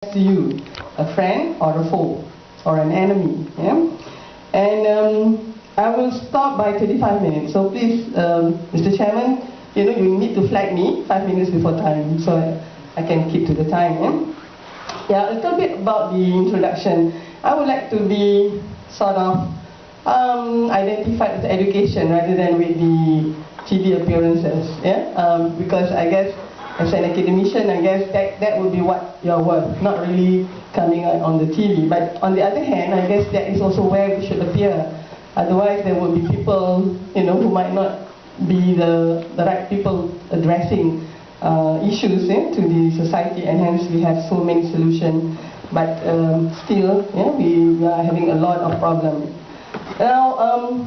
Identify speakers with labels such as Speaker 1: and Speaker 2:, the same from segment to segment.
Speaker 1: to you, a friend or a foe, or an enemy. Yeah? And I will stop by 35 minutes. So please, Mr. Chairman, you need to flag me 5 minutes before time, so I can keep to the time. Yeah, a little bit about the introduction. I would like to be sort of identified with education rather than with the TV appearances. Yeah, because I guess as an academician, I guess that would be what you're worth, not really coming out on the TV. But on the other hand, I guess that is also where we should appear. Otherwise, there will be people, who might not be the right people addressing issues to the society, and hence we have so many solutions. But still, we are having a lot of problems. Now,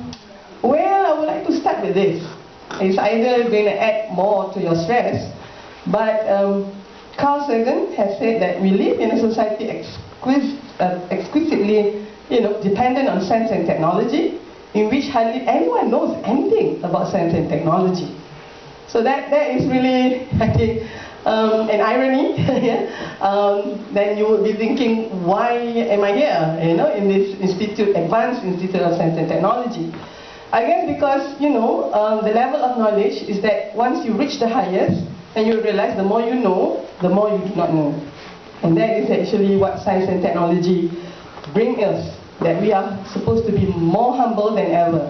Speaker 1: where I would like to start with this is either going to add more to your stress, but Carl Sagan has said that we live in a society exquisitely dependent on science and technology, in which hardly anyone knows anything about science and technology. So that is really, I think, an irony. Then you would be thinking, why am I here, in this institute, Advanced Institute of Science and Technology? I guess because, the level of knowledge is that once you reach the highest, and you realize the more you know, the more you do not know. And that is actually what science and technology bring us, that we are supposed to be more humble than ever.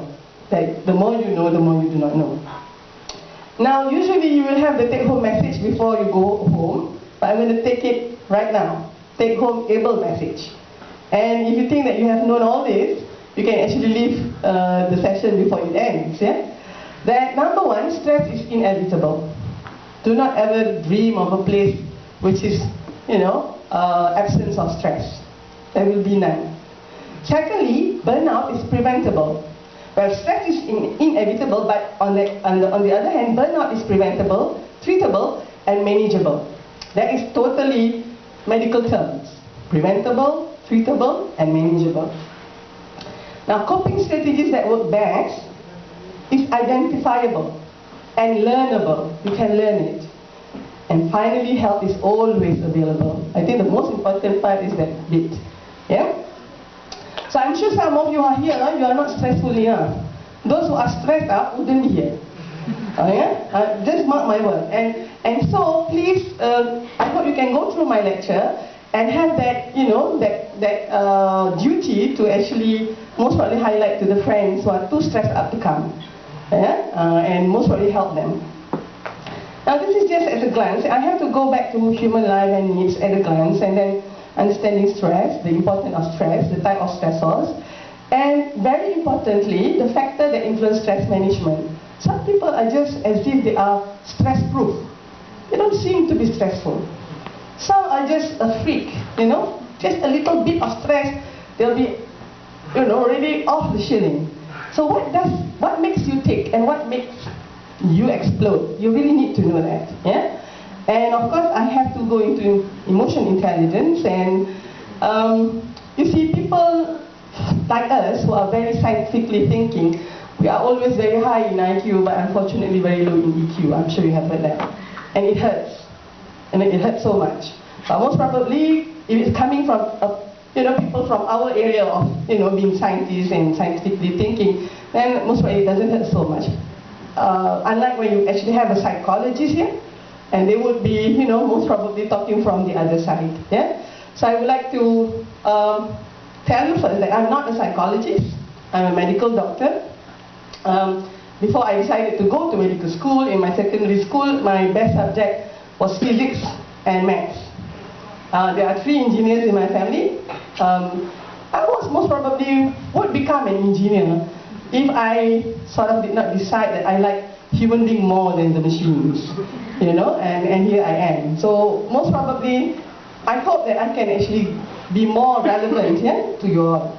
Speaker 1: That the more you know, the more you do not know. Now, usually you will have the take-home message before you go home, but I'm going to take it right now. Take-home able message. And if you think that you have known all this, you can actually leave the session before it ends. Yeah? That number one, stress is inevitable. Do not ever dream of a place which is, absence of stress. There will be none. Secondly, burnout is preventable. Well, stress is inevitable, but on the other hand, burnout is preventable, treatable, and manageable. That is totally medical terms. Preventable, treatable, and manageable. Now, coping strategies that work best is identifiable and learnable. You can learn it. And finally, help is always available. I think the most important part is that bit. Yeah? So I'm sure some of you are here, you are not stressful enough. Those who are stressed out wouldn't be here. Just mark my word. And so please, I hope you can go through my lecture and have that, that duty to actually most probably highlight to the friends who are too stressed out to come. And most probably help them. Now this is just at a glance. I have to go back to human life and needs at a glance, and then understanding stress, the importance of stress, the type of stressors, and very importantly, the factor that influence stress management. Some people are just as if they are stress-proof. They don't seem to be stressful. Some are just a freak, just a little bit of stress, they'll be, already off the shilling. So what makes you tick and what makes you explode? You really need to know that. Yeah? And of course, I have to go into emotion intelligence, and you see, people like us who are very scientifically thinking, we are always very high in IQ, but unfortunately very low in EQ. I'm sure you have heard that. And it hurts. And it hurts so much. But most probably, if it's coming from people from our area of being scientists and scientifically thinking, then most probably it doesn't hurt so much. Unlike when you actually have a psychologist here, and they would be, most probably talking from the other side. Yeah? So I would like to tell you first that I'm not a psychologist. I'm a medical doctor. Before I decided to go to medical school, in my secondary school, my best subject was physics and maths. There are 3 engineers in my family. I most probably would become an engineer if I sort of did not decide that I like human being more than the machines, and here I am. So most probably, I hope that I can actually be more relevant to you all.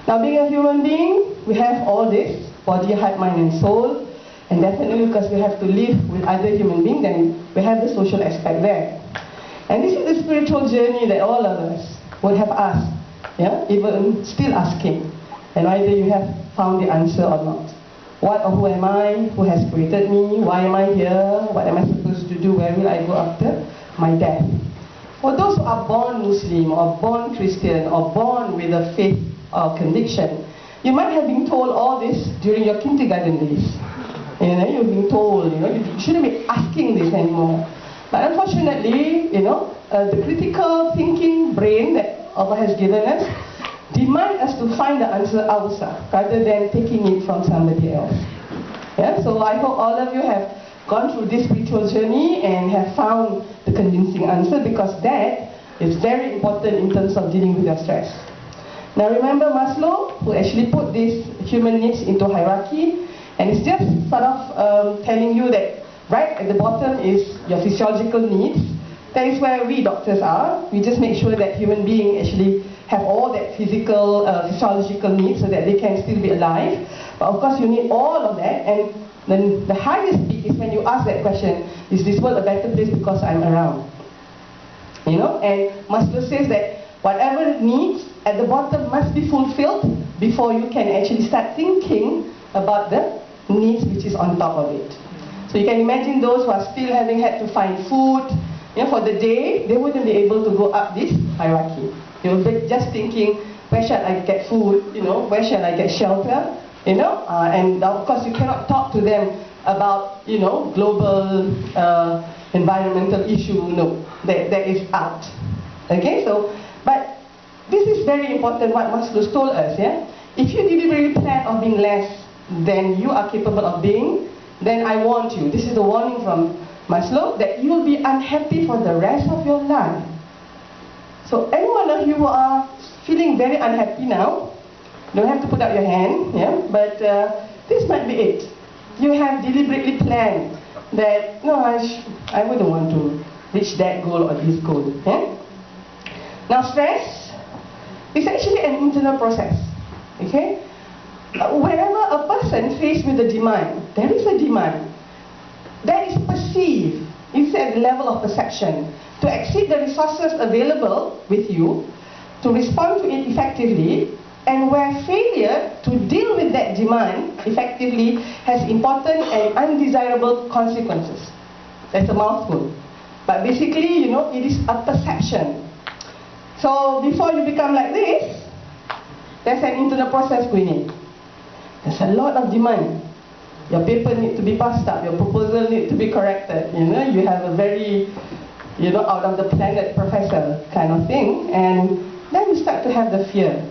Speaker 1: Now, being a human being, we have all this, body, heart, mind, and soul, and definitely because we have to live with other human beings, then we have the social aspect there. And this is the spiritual journey that all of us would have asked, even still asking, and either you have found the answer or not. What or who am I? Who has created me? Why am I here? What am I supposed to do? Where will I go after my death? for those who are born Muslim or born Christian or born with a faith or conviction, you might have been told all this during your kindergarten days. You've been told, you shouldn't be asking this anymore. But unfortunately, the critical thinking brain that Allah has given us demand us to find the answer ourselves rather than taking it from somebody else. So I hope all of you have gone through this spiritual journey and have found the convincing answer, because that is very important in terms of dealing with your stress. Now remember Maslow, who actually put these human needs into hierarchy, and it's just sort of telling you that right at the bottom is your physiological needs. That is where we doctors are. We just make sure that human beings actually have all that physiological needs so that they can still be alive. But of course you need all of that, and then the highest peak is when you ask that question, is this world a better place because I'm around? And Maslow says that whatever needs at the bottom must be fulfilled before you can actually start thinking about the needs which is on top of it. So you can imagine those who are still having had to find food for the day, they wouldn't be able to go up this hierarchy. You'll be just thinking, where shall I get food, where shall I get shelter, and of course you cannot talk to them about, global environmental issue, no, that is out. Okay, so, but this is very important what Maslow told us, If you deliberately plan on being less than you are capable of being, then I warn you, this is the warning from Maslow, that you will be unhappy for the rest of your life. So any one of you who are feeling very unhappy now, don't have to put up your hand, but this might be it. You have deliberately planned that, no, I wouldn't want to reach that goal or this goal. Now stress is actually an internal process. Okay? Whenever a person faced with a demand, there is a demand that is perceived, it's at the level of perception, to exceed the resources available with you, to respond to it effectively, and where failure to deal with that demand effectively has important and undesirable consequences. That's a mouthful. But basically, it is a perception. So before you become like this, there's an internal process going in. There's a lot of demand. Your paper needs to be passed up, your proposal needs to be corrected. You have a very, out of the planet professor kind of thing, and then you start to have the fear.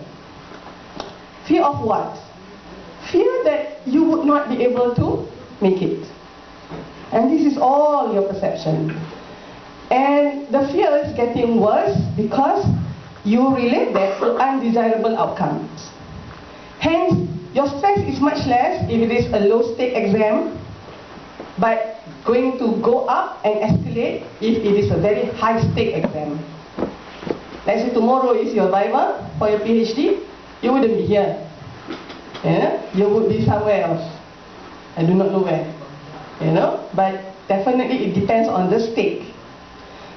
Speaker 1: Fear of what? Fear that you would not be able to make it. And this is all your perception. And the fear is getting worse because you relate that to undesirable outcomes. Hence, your stress is much less if it is a low-stake exam, but going to go up and escalate if it is a very high-stake exam. Let's say tomorrow is your viva for your PhD, you wouldn't be here. You would be somewhere else. I do not know where. But definitely it depends on the stake.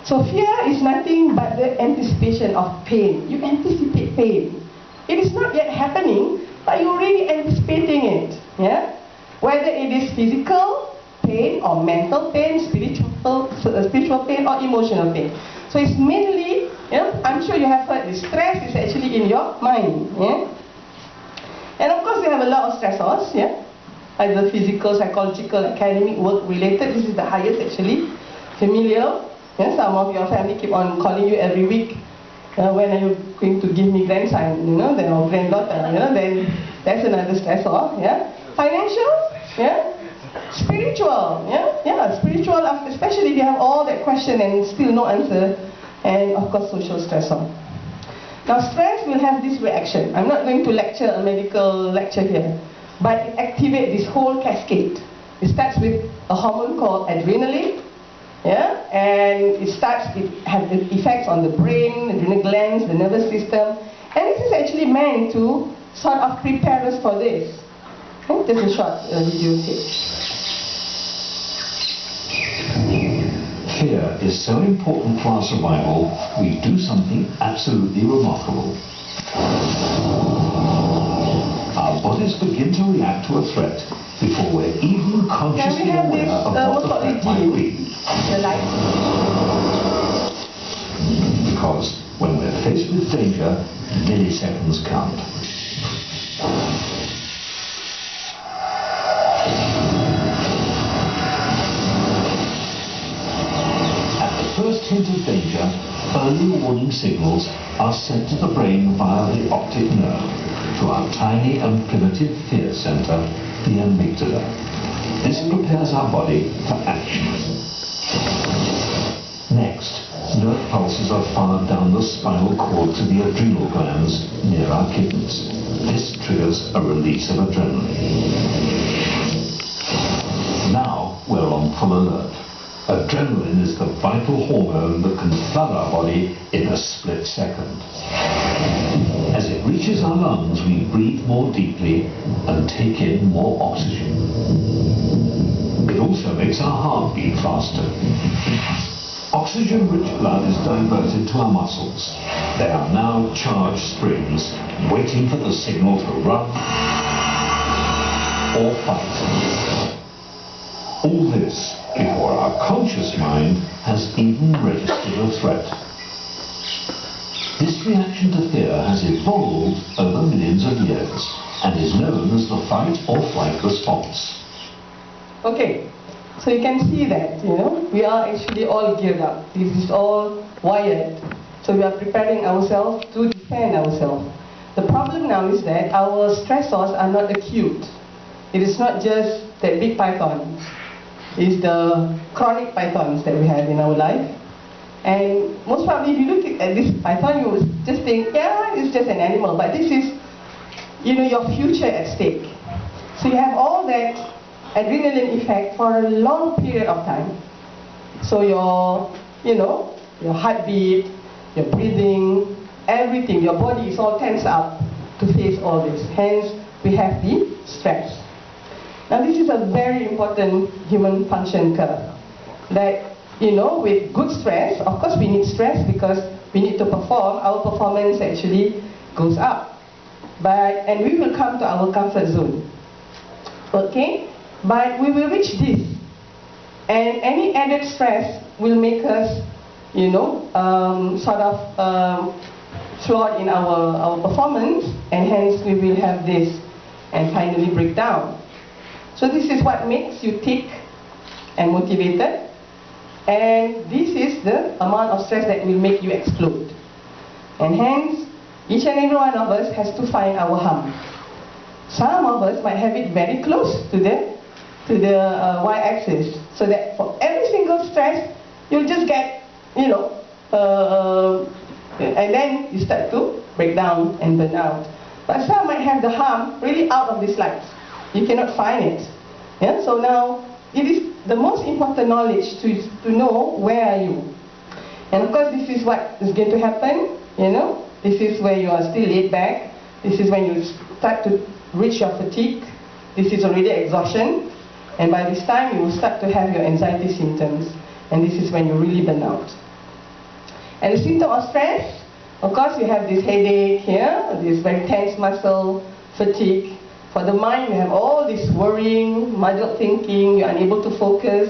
Speaker 1: So fear is nothing but the anticipation of pain. You anticipate pain. It is not yet happening, but you're really anticipating it. Whether it is physical pain or mental pain, spiritual pain or emotional pain. So it's mainly, I'm sure you have heard this, stress is actually in your mind. And of course you have a lot of stressors, either physical, psychological, academic, work related. This is the highest actually. Familial. Some of your family keep on calling you every week. When are you going to give me grandson, then or granddaughter, then that's another stressor, Financial, Spiritual, spiritual, especially if you have all that question and still no answer, and of course social stressor. Now stress will have this reaction. I'm not going to lecture a medical lecture here, but it activates this whole cascade. It starts with a hormone called adrenaline, and it has effects on the brain, adrenal glands, the nervous system, and this is actually meant to sort of prepare us for this. Just a short video here.
Speaker 2: Fear is so important for our survival, we do something absolutely remarkable. Our bodies begin to react to a threat before we're even consciously aware of what the threat might be.
Speaker 1: The light.
Speaker 2: because when we're faced with danger, milliseconds count. At the first hint of danger, early warning signals are sent to the brain via the optic nerve to our tiny and primitive fear center, the amygdala. This prepares our body for action. Next, nerve pulses are fired down the spinal cord to the adrenal glands near our kidneys. This triggers a release of adrenaline. Now we're on full alert. Adrenaline is the vital hormone that can flood our body in a split second. As it reaches our lungs, we breathe more deeply and take in more oxygen. It also makes our heart beat faster. Oxygen-rich blood is diverted to our muscles. They are now charged springs, waiting for the signal to run or fight. All this before our conscious mind has even registered a threat. This reaction to fear has evolved over millions of years and is known as the fight or flight response.
Speaker 1: Okay, so you can see that, we are actually all geared up. This is all wired. So we are preparing ourselves to defend ourselves. The problem now is that our stressors are not acute. It is not just that big python. It's the chronic pythons that we have in our life. And most probably if you look at this python, you will just think, yeah, it's just an animal. But this is, your future at stake. So you have all that adrenaline effect for a long period of time. So your heartbeat, your breathing, everything, your body is all tense up to face all this. Hence, we have the stress. Now this is a very important human function curve. That, with good stress, of course we need stress because we need to perform, our performance actually goes up. And we will come to our comfort zone. Okay? But we will reach this. And any added stress will make us, flawed in our performance, and hence we will have this and finally break down. So this is what makes you tick and motivated, and this is the amount of stress that will make you explode. And hence, each and every one of us has to find our hum. Some of us might have it very close to the y-axis, so that for every single stress, you'll just get, and then you start to break down and burn out. But some might have the hum really out of this light. You cannot find it. Yeah? So now, it is the most important knowledge to know where are you. And of course, this is what is going to happen. This is where you are still laid back. This is when you start to reach your fatigue. This is already exhaustion. And by this time, you will start to have your anxiety symptoms. And this is when you really burn out. And the symptom of stress, of course, you have this headache here, this very tense muscle, fatigue. For the mind, you have all this worrying, muddled thinking, you're unable to focus.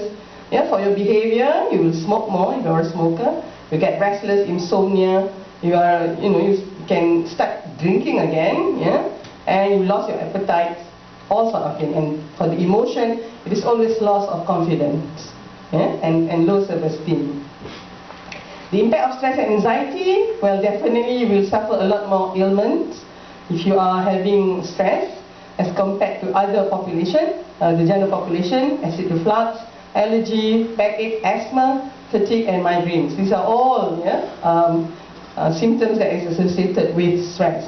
Speaker 1: Yeah, for your behavior, you will smoke more if you're a smoker. You get restless, insomnia. You can start drinking again, yeah, and you lost your appetite, all sort of things. And for the emotion, it is always loss of confidence, yeah, and low self-esteem. The impact of stress and anxiety, well, definitely you will suffer a lot more ailments if you are having stress as compared to other population, the general population, acid reflux, allergy, backache, asthma, fatigue, and migraines. These are all symptoms that is associated with stress.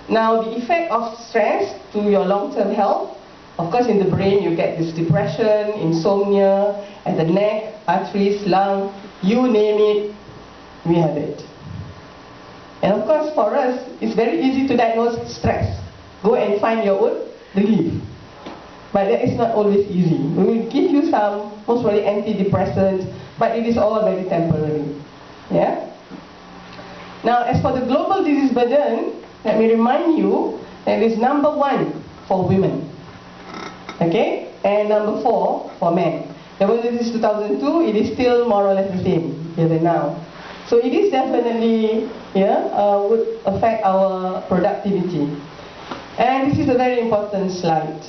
Speaker 1: Now, the effect of stress to your long-term health, of course, in the brain you get this depression, insomnia, at the neck, arteries, lung, you name it, we have it. And of course, for us, it's very easy to diagnose stress. Go and find your own relief. But that is not always easy. We will give you some, most probably antidepressants, but it is all very temporary. Yeah? Now, as for the global disease burden, let me remind you that it is #1 for women. Okay? And #4 for men. There was this 2002, it is still more or less the same, even now. So it is definitely, would affect our productivity. And this is a very important slide.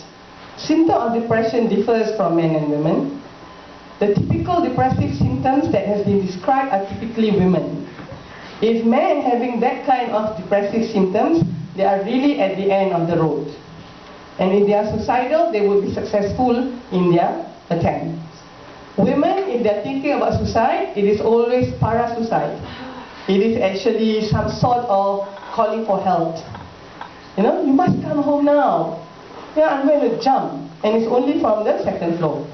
Speaker 1: Symptom of depression differs from men and women. The typical depressive symptoms that has been described are typically women. If men having that kind of depressive symptoms, they are really at the end of the road. And if they are suicidal, they will be successful in their attempts. Women, if they are thinking about suicide, it is always para-suicide. It is actually some sort of calling for help. You know, you must come home now. Yeah, I'm going to jump. And it's only from the second floor.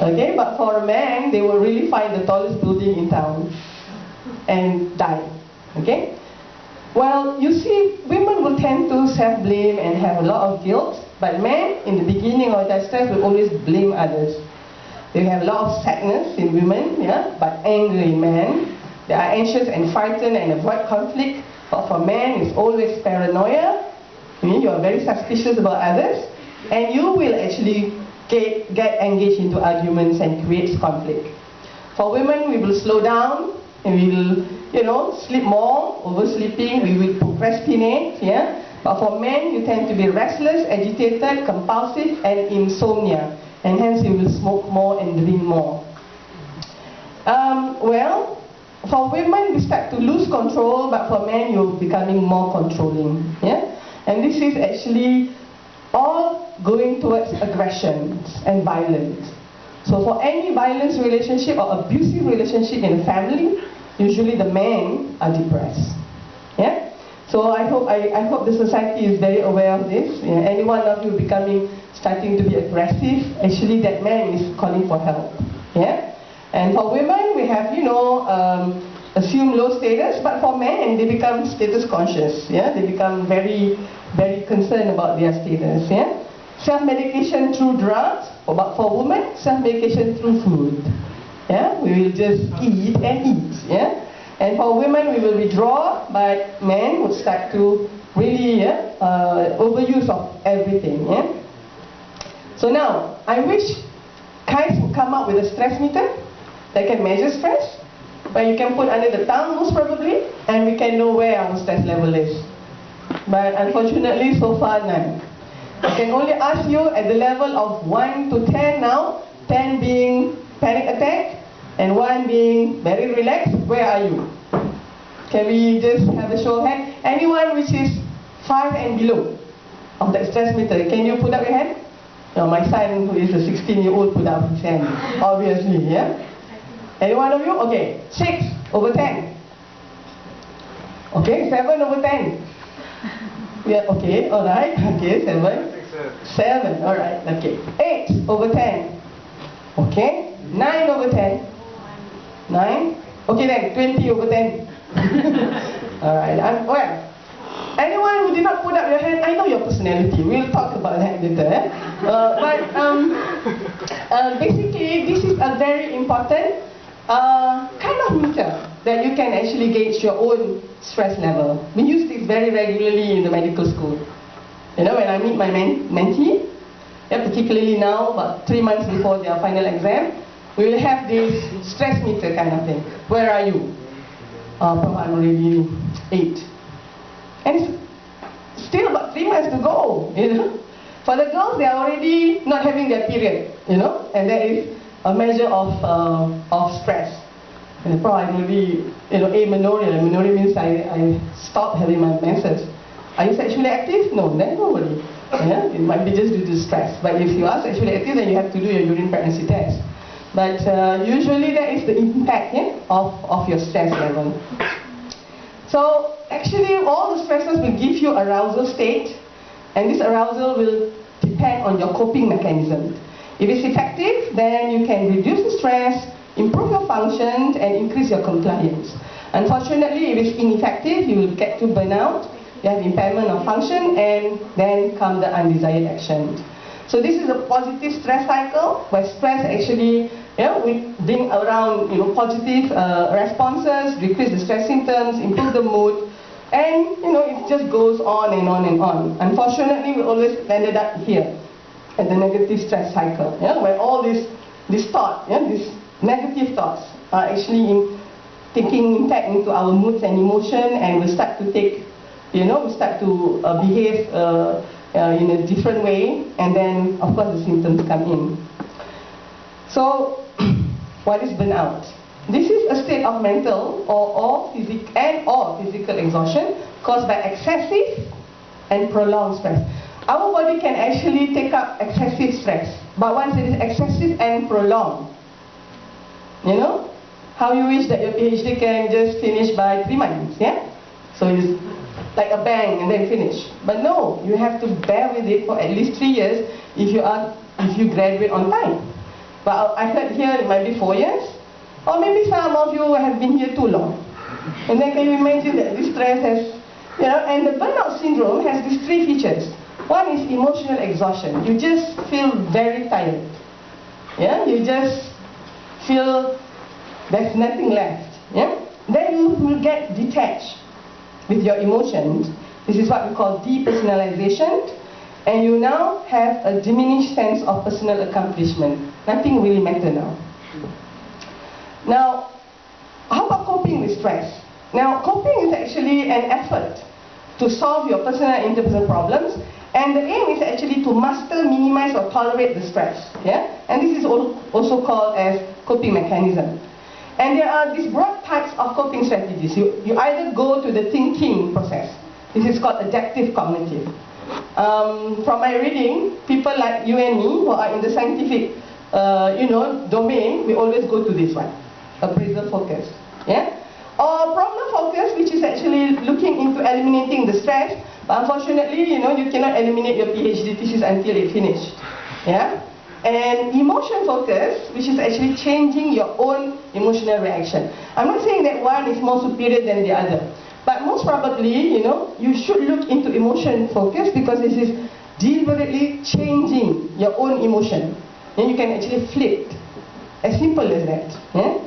Speaker 1: Okay, but for a man, they will really find the tallest building in town and die. Okay? Well, you see, women will tend to self-blame and have a lot of guilt, but men, in the beginning of their stress, will always blame others. They have a lot of sadness in women, but anger in men. They are anxious and frightened and avoid conflict, but for men, it's always paranoia. You are very suspicious about others, and you will actually get engaged into arguments and create conflict. For women, we will slow down, and we will, sleep more, oversleeping, we will procrastinate, But for men, you tend to be restless, agitated, compulsive, and insomnia. And hence you will smoke more and drink more. Well, for women, we start to lose control, but for men, you're becoming more controlling. And this is actually all going towards aggressions and violence. So for any violence relationship or abusive relationship in a family, usually the men are depressed. So I hope the society is very aware of this. Any one of you starting to be aggressive, actually that man is calling for help. And for women, we have, assume low status, but for men, they become status conscious. They become very, very concerned about their status. Self-medication through drugs, but for women, self-medication through food. We will just eat and eat. And for women, we will withdraw, but men would start to really overuse of everything. So now, I wish KAIST would come up with a stress meter that can measure stress, where you can put under the tongue most probably, and we can know where our stress level is. But unfortunately, so far none. I can only ask you at the level of 1 to 10 now, 10 being panic attack, and 1 being very relaxed. Where are you? Can we just have a show of hands? Anyone which is 5 and below of that stress meter, can you put up your hand? No, my son, who is a 16-year-old, put up his hand, obviously. Any one of you? Okay, 6 over 10. Okay, 7 over 10. Okay, alright. Okay, 7, alright, okay. 8 over 10. Okay, 9 over 10. 9? Okay then, 20 over 10. Alright, well, anyone who did not put up your hand, I know your personality. We'll talk about that later. Basically, this is a very important kind of meter that you can actually gauge your own stress level. We use this very regularly in the medical school. When I meet my mentee, particularly now, about 3 months before their final exam, we will have this stress meter kind of thing. Where are you? Prof, I'm already 8. And it's still about 3 months to go, For the girls, they are already not having their period, and that is a measure of stress. And Prof, I'm already, amenorrhea. Amenorrhea means I stopped having my menses. Are you sexually active? No, then don't worry. It might be just due to stress. But if you are sexually active, then you have to do your urine pregnancy test. But usually that is the impact of your stress level. So actually all the stresses will give you arousal state, and this arousal will depend on your coping mechanism. If it's effective, then you can reduce the stress, improve your functions, and increase your compliance. Unfortunately, if it's ineffective, you will get to burnout, you have impairment of function, and then come the undesired action. So this is a positive stress cycle, where stress actually we bring around positive responses, decrease the stress symptoms, improve the mood, and it just goes on and on and on. Unfortunately, we always ended up here at the negative stress cycle, where all this thought, these negative thoughts are actually taking impact into our moods and emotion, and we start to take, we start to behave in a different way, and then of course the symptoms come in. So, what is burnout? This is a state of mental or physical exhaustion caused by excessive and prolonged stress. Our body can actually take up excessive stress, but once it is excessive and prolonged, how you wish that your PhD can just finish by 3 months, yeah? So it's like a bang and then finish. But no, you have to bear with it for at least 3 years if you graduate on time. But I heard here it might be 4 years, or maybe some of you have been here too long. And then can you imagine that this stress has, and the burnout syndrome has these 3 features. One is emotional exhaustion. You just feel very tired. Yeah, you just feel there's nothing left. Yeah? Then you will get detached with your emotions. This is what we call depersonalization. And you now have a diminished sense of personal accomplishment. Nothing really matters now. Now, how about coping with stress? Now, coping is actually an effort to solve your personal and interpersonal problems. And the aim is actually to master, minimize, or tolerate the stress. Yeah? And this is also called as coping mechanism. And there are these broad types of coping strategies. You either go to the thinking process. This is called adaptive cognitive. From my reading, people like you and me who are in the scientific domain, we always go to this one, appraisal focus. Yeah? Or problem focus, which is actually looking into eliminating the stress. But unfortunately, you cannot eliminate your PhD thesis until it finished. Yeah? And emotion focus, which is actually changing your own emotional reaction. I'm not saying that one is more superior than the other. But most probably, you should look into emotion focus because this is deliberately changing your own emotion. And you can actually flip it. As simple as that. Yeah?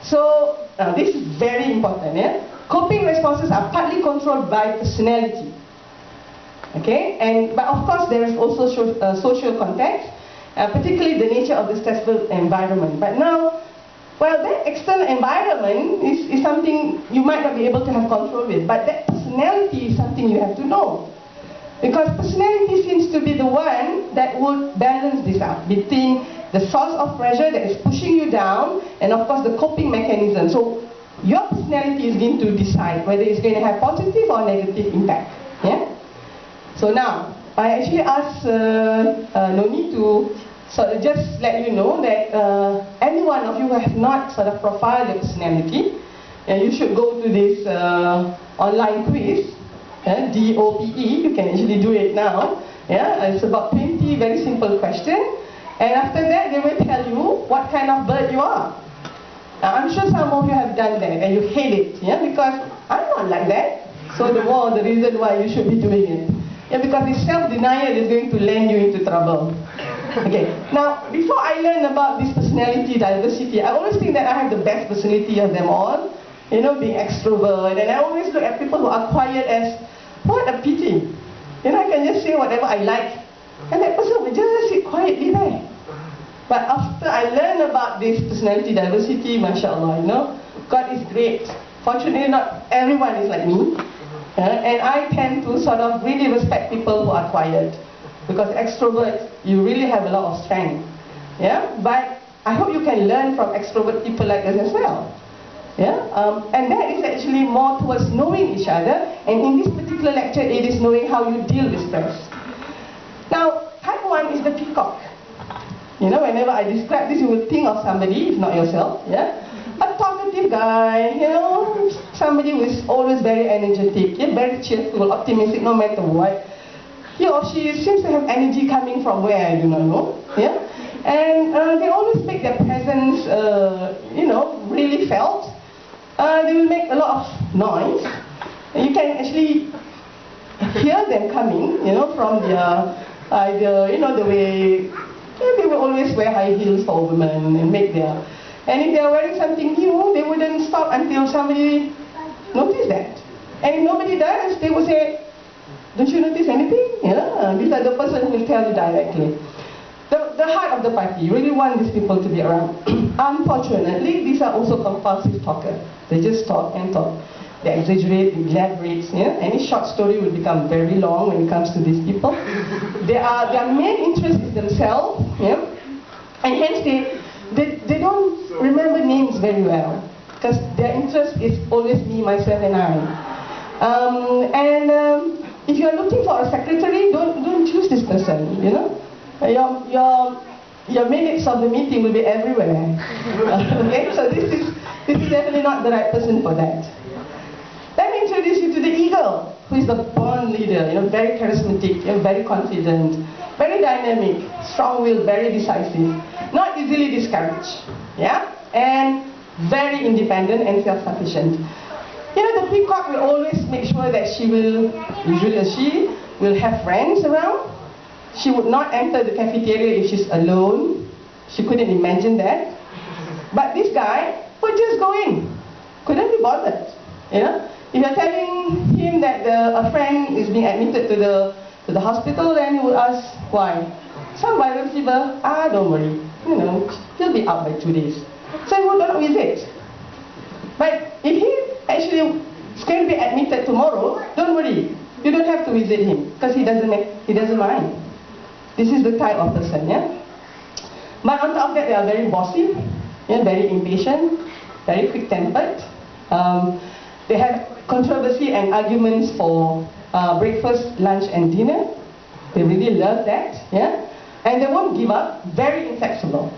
Speaker 1: So, this is very important. Yeah? Coping responses are partly controlled by personality. Okay? But of course, there is also social context, particularly the nature of the stressful environment. But now, well, that external environment is something you might not be able to have control with, but that personality is something you have to know. Because personality seems to be the one that would balance this out between the source of pressure that is pushing you down and of course the coping mechanism. So your personality is going to decide whether it's going to have positive or negative impact. Yeah? So now, I actually asked Noni to sort of just let you know that any one of you who have not sort of profiled your personality, you should go to this online quiz, DOPE, you can actually do it now. Yeah? It's about 20 very simple questions. And after that, they will tell you what kind of bird you are. Now, I'm sure some of you have done that and you hate it, yeah? Because I'm not like that. So the more the reason why you should be doing it. Yeah, because this self-denial is going to land you into trouble. Okay, now before I learn about this personality diversity, I always think that I have the best personality of them all. Being extrovert, and I always look at people who are quiet as, what a pity. I can just say whatever I like. And that person will just sit quietly there. But after I learned about this personality diversity, mashallah, God is great. Fortunately, not everyone is like me. And I tend to sort of really respect people who are quiet. Because extroverts, you really have a lot of strength. Yeah? But I hope you can learn from extrovert people like us as well. Yeah? And that is actually more towards knowing each other. And in this particular lecture, it is knowing how you deal with stress. Now, type 1 is the peacock. Whenever I describe this, you will think of somebody, if not yourself. Yeah? A talkative guy, somebody who is always very energetic, very cheerful, optimistic, no matter what. He or she seems to have energy coming from where I do not know. Yeah? And they always make their presence, really felt. They will make a lot of noise. You can actually hear them coming, from their, the way, they will always wear high heels for women and make their, and if they are wearing something new, they wouldn't stop until somebody noticed that. And if nobody does, they will say, don't you notice anything? Yeah, these are the person who will tell you directly. The the heart of the party. You really want these people to be around. Unfortunately, these are also compulsive talkers. They just talk and talk. They exaggerate, they elaborate. Any short story will become very long when it comes to these people. Their main interest is themselves, and hence they don't remember names very well, because their interest is always me, myself, and I. If you are looking for a secretary, don't choose this person. Your minutes of the meeting will be everywhere. Okay, so this is definitely not the right person for that. Let me introduce you to the eagle, who is the born leader, very charismatic, very confident, very dynamic, strong-willed, very decisive, not easily discouraged, and very independent and self-sufficient. The peacock will always make sure that she will have friends around. She would not enter the cafeteria if she's alone. She couldn't imagine that. But this guy would just go in, couldn't be bothered, If you're telling him that a friend is being admitted to the hospital, then he would ask, why? Some viral fever? Don't worry. He'll be out by 2 days. So he would not visit. But if he actually is going to be admitted tomorrow, don't worry. You don't have to visit him, because he doesn't mind. This is the type of person, But on top of that, they are very bossy, very impatient, very quick-tempered. They have controversy and arguments for breakfast, lunch, and dinner. They really love that, and they won't give up, very inflexible.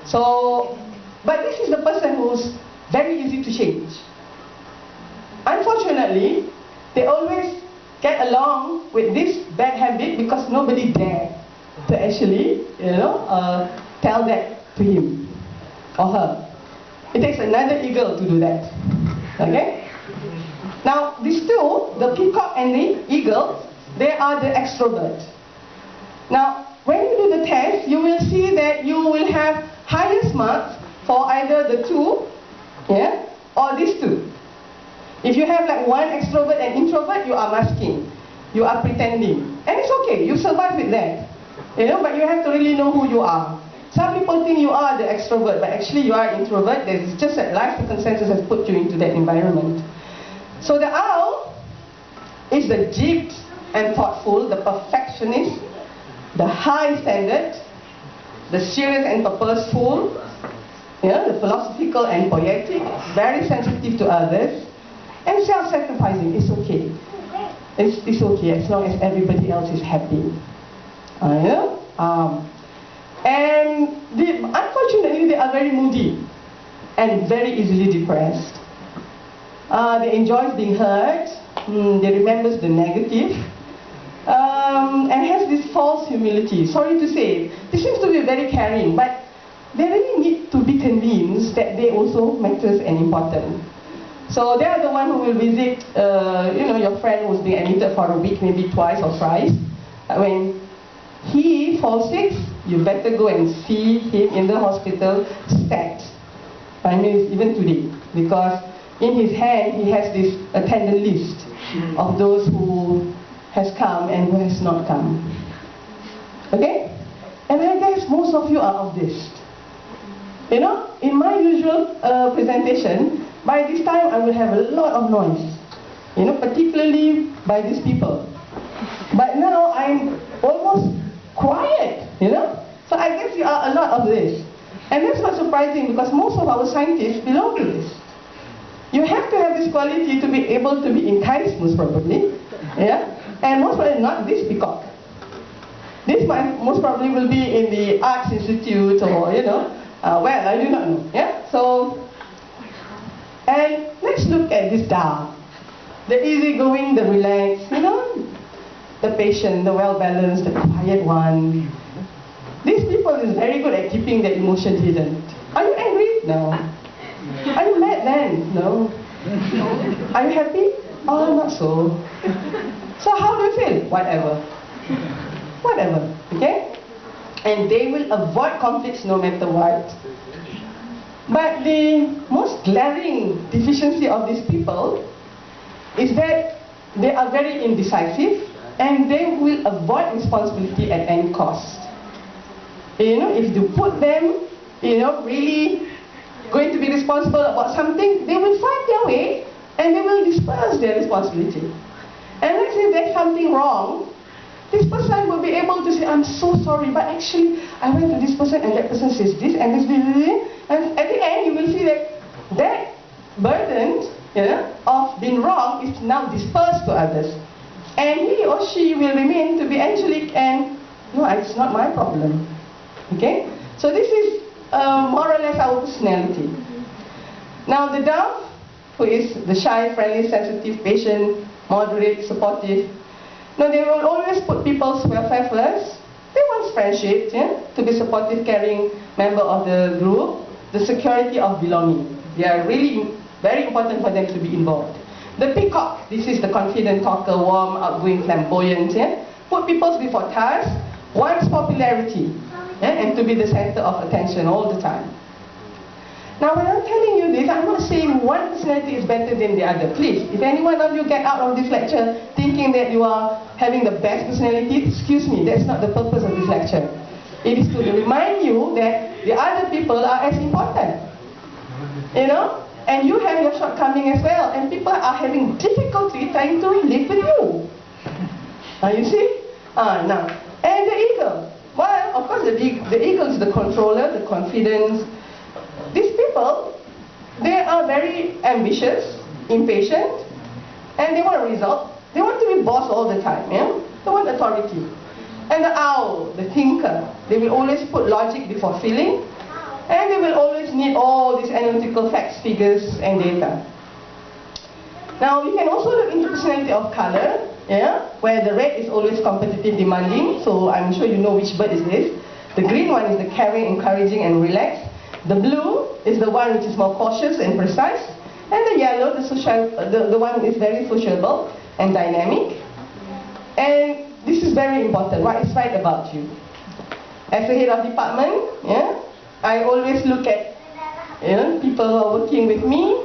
Speaker 1: So, but this is the person who's very easy to change. Unfortunately, they always get along with this bad habit because nobody dare to actually, tell that to him or her. It takes another eagle to do that. Okay? Now, these two, the peacock and the eagle, they are the extroverts. Now, when you do the test, you will see that you will have highest marks for either the two, or these two. If you have like one extrovert and introvert, you are masking. You are pretending. And it's okay, you survive with that. But you have to really know who you are. Some people think you are the extrovert, but actually you are introvert. It's just that life circumstances has put you into that environment. So the owl is the deep and thoughtful, the perfectionist, the high standard, the serious and purposeful, the philosophical and poetic, very sensitive to others, and self-sacrificing. It's okay. It's okay as long as everybody else is happy. And unfortunately, they are very moody and very easily depressed. They enjoy being hurt. They remember the negative. And has this false humility. Sorry to say, this seems to be very caring, but they really need to be convinced that they also matters and important. So they are the one who will visit, your friend who's being admitted for a week, maybe twice or thrice. When he falls sick, you better go and see him in the hospital stat. I mean, even today, because in his hand he has this attendant list of those who has come and who has not come. Okay? And I guess most of you are of this. In my usual presentation, by this time I will have a lot of noise, particularly by these people. But now I'm almost quiet, So I guess you are a lot of this. And that's not surprising because most of our scientists belong to this. You have to have this quality to be able to be in KAIST, most probably. And most probably not this peacock. This most probably will be in the Arts Institute or, well, I do not know. So, and let's look at this dove. The easygoing, the relaxed, the patient, the well-balanced, the quiet one. These people is very good at keeping their emotions hidden. Are you angry? No. Are you mad then? No. Are you happy? Oh, not so. So how do you feel? Whatever. Whatever. Okay? And they will avoid conflicts no matter what. But the most glaring deficiency of these people is that they are very indecisive and they will avoid responsibility at any cost. if you put them, really going to be responsible about something, they will find their way and they will disperse their responsibility. And let's say there's something wrong, this person will be able to say, I'm so sorry, but actually I went to this person and that person says this and this, and at the end you will see that that burden of being wrong is now dispersed to others. And he or she will remain to be angelic and, no, it's not my problem. Okay? So this is more or less our personality. Now the dove, who is the shy, friendly, sensitive, patient, moderate, supportive, now they will always put people's welfare first. They want friendship, to be supportive, caring member of the group, the security of belonging. They are really very important for them to be involved. The peacock, this is the confident talker, warm, outgoing, flamboyant, put people before tasks, wants popularity, and to be the center of attention all the time. Now when I'm telling you this, I'm not saying one personality is better than the other. Please, if any one of you get out of this lecture thinking that you are having the best personality, excuse me, that's not the purpose of this lecture. It is to remind you that the other people are as important. And you have your shortcoming as well, and people are having difficulty trying to live with you. You see? Now, and the eagle. Well, of course, the eagle is the controller, the confidence. These people, they are very ambitious, impatient, and they want a result. They want to be boss all the time, They want authority. And the owl, the thinker, they will always put logic before feeling, and they will always need all these analytical facts, figures, and data. Now, we can also look into personality of color, where the red is always competitive, demanding, so I'm sure you know which bird is this. The green one is the caring, encouraging, and relaxed. The blue is the one which is more cautious and precise. And the yellow, the one is very sociable and dynamic. And this is very important, what is right about you. As a head of department, I always look at people who are working with me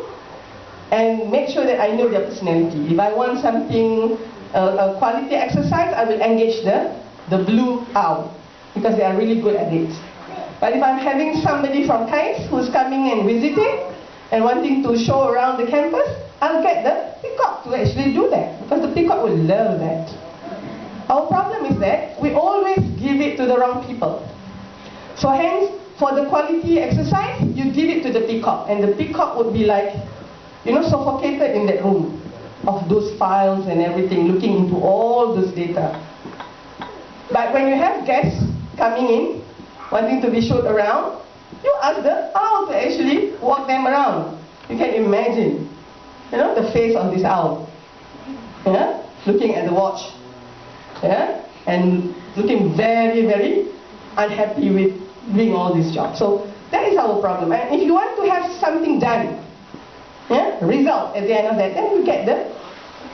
Speaker 1: and make sure that I know their personality. If I want something, a quality exercise, I will engage the blue owl because they are really good at it. But if I'm having somebody from KAIST who's coming and visiting and wanting to show around the campus, I'll get the peacock to actually do that because the peacock will love that. Our problem is that we always give it to the wrong people. So hence, for the quality exercise, you give it to the peacock, and the peacock would be like, suffocated in that room of those files and everything, looking into all those data. But when you have guests coming in, wanting to be showed around, you ask the owl to actually walk them around. You can imagine, the face of this owl, looking at the watch, and looking very, very unhappy with doing all this job. So that is our problem. And if you want to have something done, result at the end of that, then you get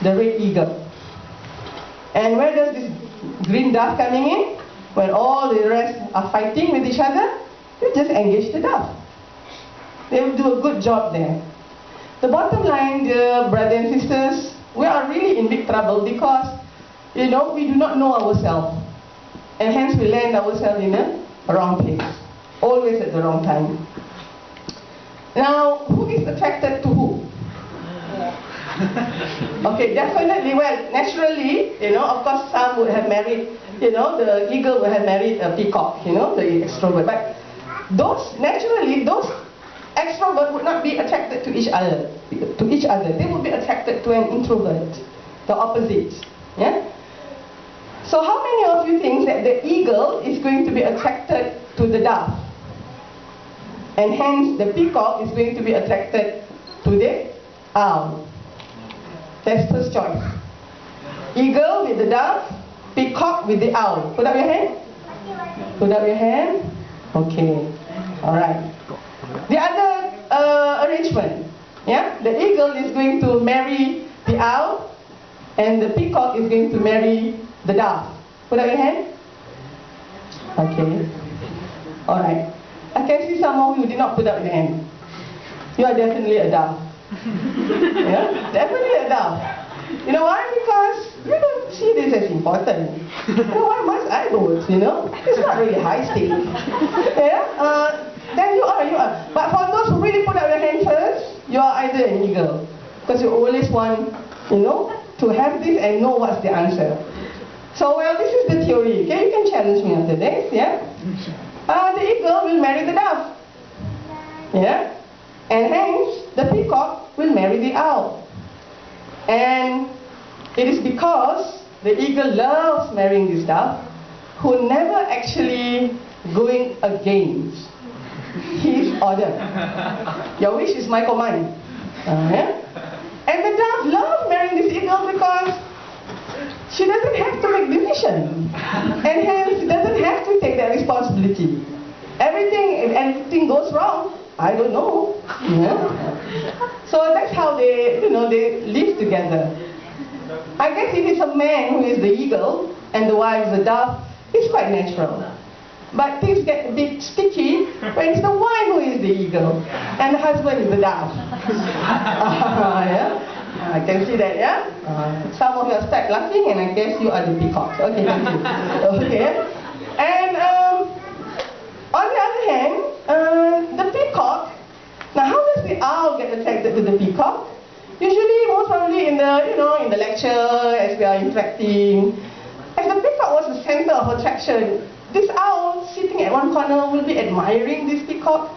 Speaker 1: the red eagle. And where does this green dove coming in? When all the rest are fighting with each other, you just engage the dove. They will do a good job there. The bottom line, dear brothers and sisters, we are really in big trouble because, we do not know ourselves. And hence we land ourselves in a wrong place. Always at the wrong time. Now, who is attracted to who? Okay, definitely, well, naturally, of course some would have married, the eagle would have married a peacock, the extrovert. But those extroverts would not be attracted to each other. They would be attracted to an introvert, the opposite. So how many of you think that the eagle is going to be attracted to the dove? And hence the peacock is going to be attracted to the owl? That's first choice. Eagle with the dove, peacock with the owl. Put up your hand. Put up your hand. Okay. Alright. The other arrangement. The eagle is going to marry the owl, and the peacock is going to marry the dove. Put up your hand. Okay. Alright. I can see some of you who did not put up your hand. You are definitely a dove. Definitely a dove. You know why? Because you don't see this as important. Why must I vote, It's not really high stake. Then you are. But for those who really put up your hand first, you are either an eagle. Because you always want, to have this and know what's the answer. So, well, this is the theory. Okay, you can challenge me after this, the eagle will marry the dove. And hence, the peacock will marry the owl. And it is because the eagle loves marrying this dove, who never actually going against his order. Your wish is my command. And the dove loves marrying this eagle because she doesn't have to make decisions, and hence doesn't have to take that responsibility. If anything goes wrong, I don't know. So that's how they live together. I guess if it's a man who is the eagle and the wife is the dove, it's quite natural. But things get a bit sticky when it's the wife who is the eagle and the husband is the dove. I can see that, some of you start laughing, and I guess you are the peacock. Okay, thank you. Okay. And on the other hand, the peacock. Now, how does the owl get attracted to the peacock? Usually, most probably in the lecture, as we are interacting, as the peacock was the center of attraction, this owl sitting at one corner will be admiring this peacock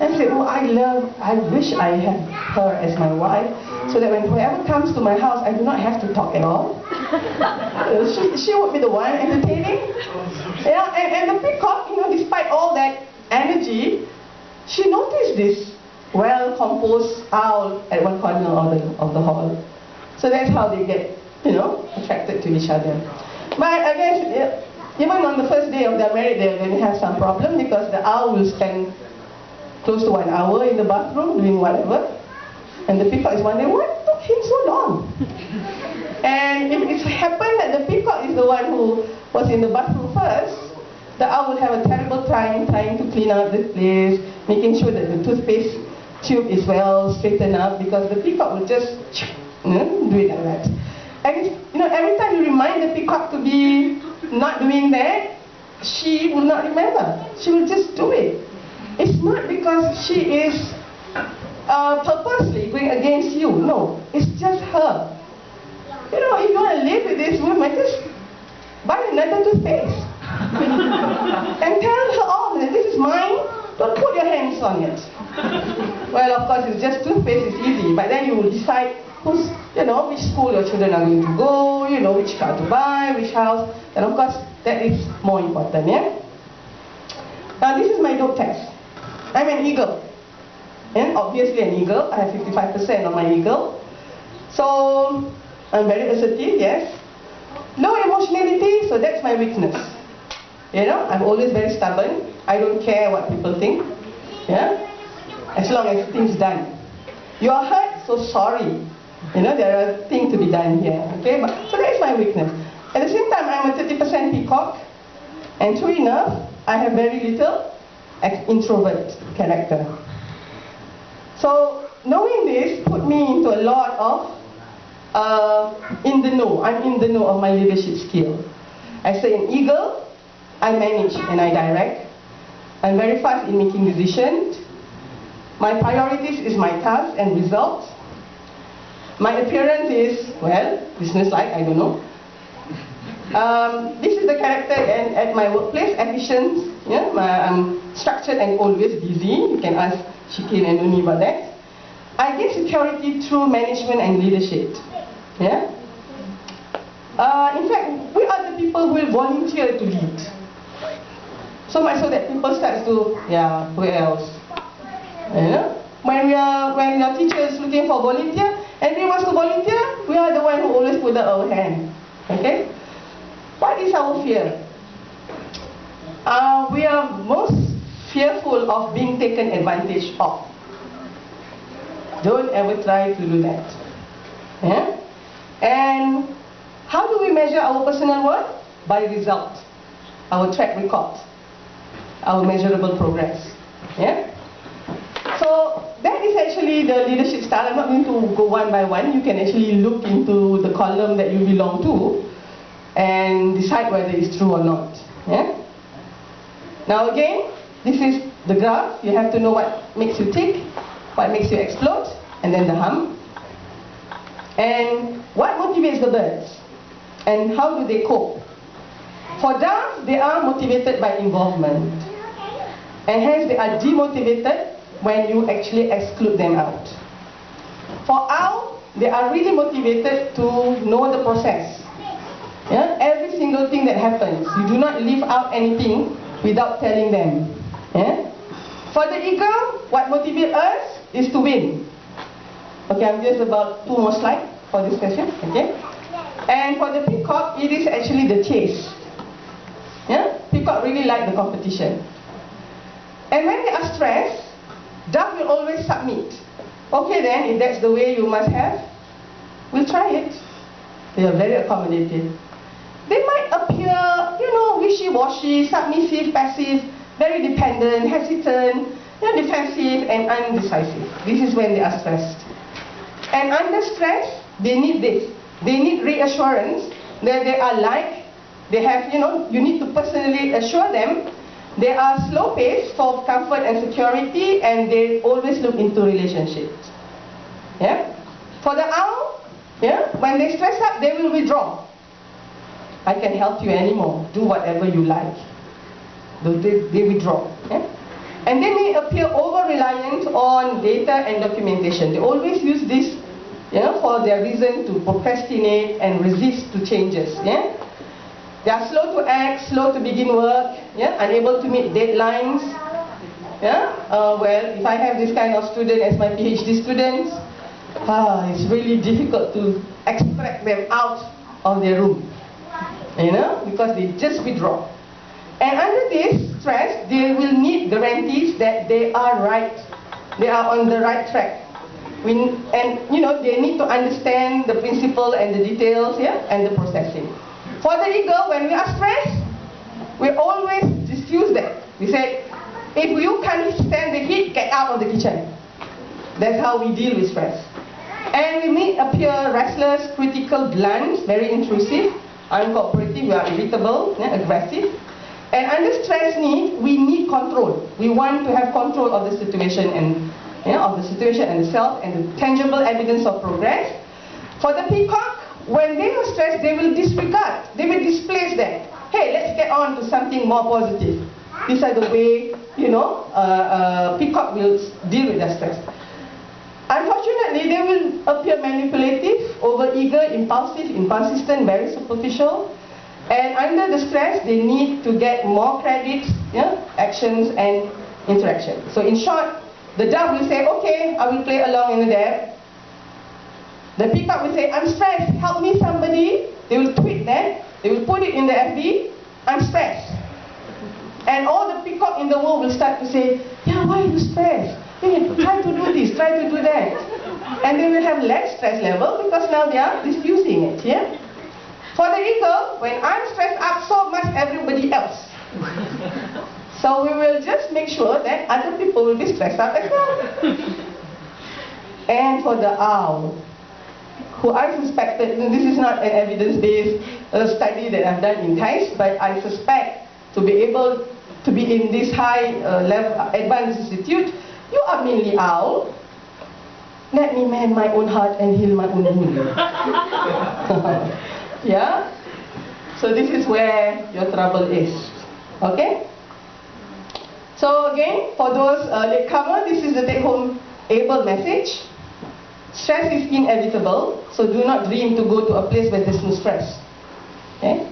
Speaker 1: and say, oh, I wish I had her as my wife, so that when whoever comes to my house, I do not have to talk at all. She would be the one entertaining. And the peacock, despite all that energy, she noticed this well-composed owl at one corner of the hall. So that's how they get, attracted to each other. But I guess, even on the first day of their marriage, they're going to have some problem, because the owl will spend close to 1 hour in the bathroom doing whatever. And the peacock is wondering, what took him so long? And if it happened that the peacock is the one who was in the bathroom first, the owl will have a terrible time trying to clean up the place, making sure that the toothpaste tube is well straightened up, because the peacock will just do it like that. And every time you remind the peacock to be not doing that, she will not remember. She will just do it. It's not because she is purposely going against you. No, it's just her. If you want to live with this woman, just buy another toothpaste. And tell her, oh, this is mine, don't put your hands on it. Well, of course, it's just toothpaste, it's easy, but then you will decide which school your children are going to go, which car to buy, which house, and of course, that is more important, Now, this is my dope test. I'm an eagle. And obviously an eagle. I have 55% on my eagle. So, I'm very assertive, yes. Low emotionality, so that's my weakness. I'm always very stubborn. I don't care what people think. As long as things done. You are hurt, so sorry. There are things to be done here. Okay, so that is my weakness. At the same time, I'm a 30% peacock. And true enough, I have very little introvert character. So, knowing this put me into a lot of in the know. I'm in the know of my leadership skill. I say an eagle, I manage and I direct. I'm very fast in making decisions. My priorities is my task and results. My appearance is, well, business-like, I don't know. This is the character at my workplace, efficient. I'm structured and always busy. You can ask Shikil and Nuni about that. I gain security through management and leadership. In fact, we are the people who will volunteer to lead. So much so that people start to, who else? When your teacher is looking for volunteer, and we want to volunteer, we are the one who always put up our hand. Okay? What is our fear? We are most fearful of being taken advantage of. Don't ever try to do that. And how do we measure our personal worth? By results. Our track record. Our measurable progress. So that is actually the leadership style. I'm not going to go one by one. You can actually look into the column that you belong to and decide whether it's true or not. Yeah? Now again, this is the graph. You have to know what makes you tick, what makes you explode, and then the hum. And what motivates the birds? And how do they cope? For doves, they are motivated by involvement. And hence they are demotivated when you actually exclude them out. For owls, they are really motivated to know the process. Yeah? Every single thing that happens, you do not leave out anything without telling them. Yeah? For the eagle, what motivates us is to win. Okay, I'm just about 2 more slides for this session. Okay? And for the peacock, it is actually the chase. Yeah? Peacock really like the competition. And when they are stressed, dove will always submit. Okay then, if that's the way you must have, we'll try it. They are very accommodative. They might appear, wishy-washy, submissive, passive, very dependent, hesitant, defensive and undecisive. This is when they are stressed. And under stress, they need this. They need reassurance that they are liked. They have, you need to personally assure them. They are slow paced for comfort and security, and they always look into relationships. Yeah? For the owl, when they stress up, they will withdraw. I can help you anymore. Do whatever you like. They withdraw. Yeah? And they may appear over-reliant on data and documentation. They always use this for their reason to procrastinate and resist to changes. Yeah? They are slow to act, slow to begin work, unable to meet deadlines. Well, if I have this kind of student as my PhD students, it's really difficult to extract them out of their room, because they just withdraw. And under this stress, they will need guarantees that they are right, they are on the right track. They need to understand the principle and the details, and the processing. For the eagle, when we are stressed, we always diffuse that. We say, if you can't stand the heat, get out of the kitchen. That's how we deal with stress. And we may appear restless, critical, blunt, very intrusive, uncooperative, we are irritable, aggressive. And under stress we need control. We want to have control of the situation and the self and the tangible evidence of progress. For the peacock, when they are stressed, they will disregard, they will displace that. Hey, let's get on to something more positive. These are the way, peacock will deal with their stress. Unfortunately, they will appear manipulative, over-eager, impulsive, inconsistent, very superficial. And under the stress, they need to get more credits, actions and interaction. So in short, the dove will say, okay, I will play along in the depth. The peacock will say, I'm stressed, help me somebody. They will tweet that, they will put it in the FB, I'm stressed. And all the peacock in the world will start to say, why are you stressed? Try to do this, try to do that. And they will have less stress level because now they are diffusing it, For the eagle, when I'm stressed up, so much everybody else. So we will just make sure that other people will be stressed up as well. And for the owl, who I suspected, this is not an evidence-based study that I've done in KAIST, but I suspect to be able to be in this high level advanced institute, you are mainly owl. Let me mend my own heart and heal my own wound. So this is where your trouble is. Okay? So again, for those latecomer, this is the take-home able message. Stress is inevitable, so do not dream to go to a place where there's no stress. Okay?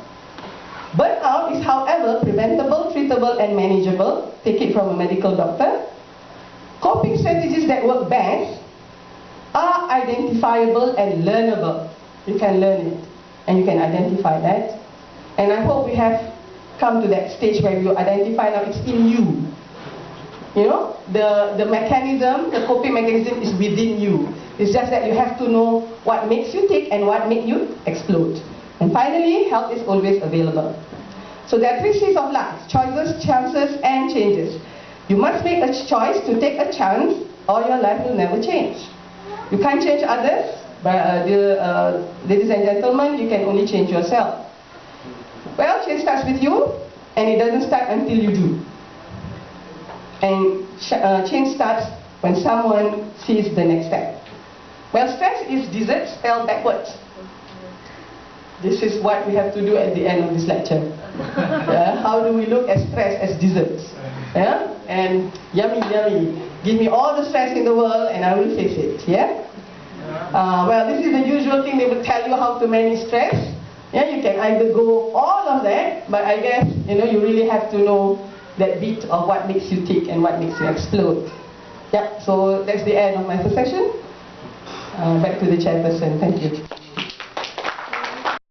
Speaker 1: Burnout is, however, preventable, treatable, and manageable. Take it from a medical doctor. Coping strategies that work best are identifiable and learnable. You can learn it, and you can identify that. And I hope we have come to that stage where you identify now it's in you. The mechanism, the coping mechanism is within you. It's just that you have to know what makes you tick and what makes you explode. And finally, help is always available. So there are 3 C's of life: choices, chances, and changes. You must make a choice to take a chance, or your life will never change. You can't change others, but ladies and gentlemen, you can only change yourself. Well, change starts with you, and it doesn't start until you do. And change starts when someone sees the next step. Well, stress is dessert spelled backwards. This is what we have to do at the end of this lecture. Yeah? How do we look at stress as desserts? Yeah? And yummy, yummy. Give me all the stress in the world and I will face it. Yeah? Well, this is the usual thing they will tell you how to manage stress. Yeah, you can either go all of that, but I guess you really have to know that bit of what makes you tick and what makes you explode. Yeah, so that's the end of my first session. Back to the chairperson. Thank you.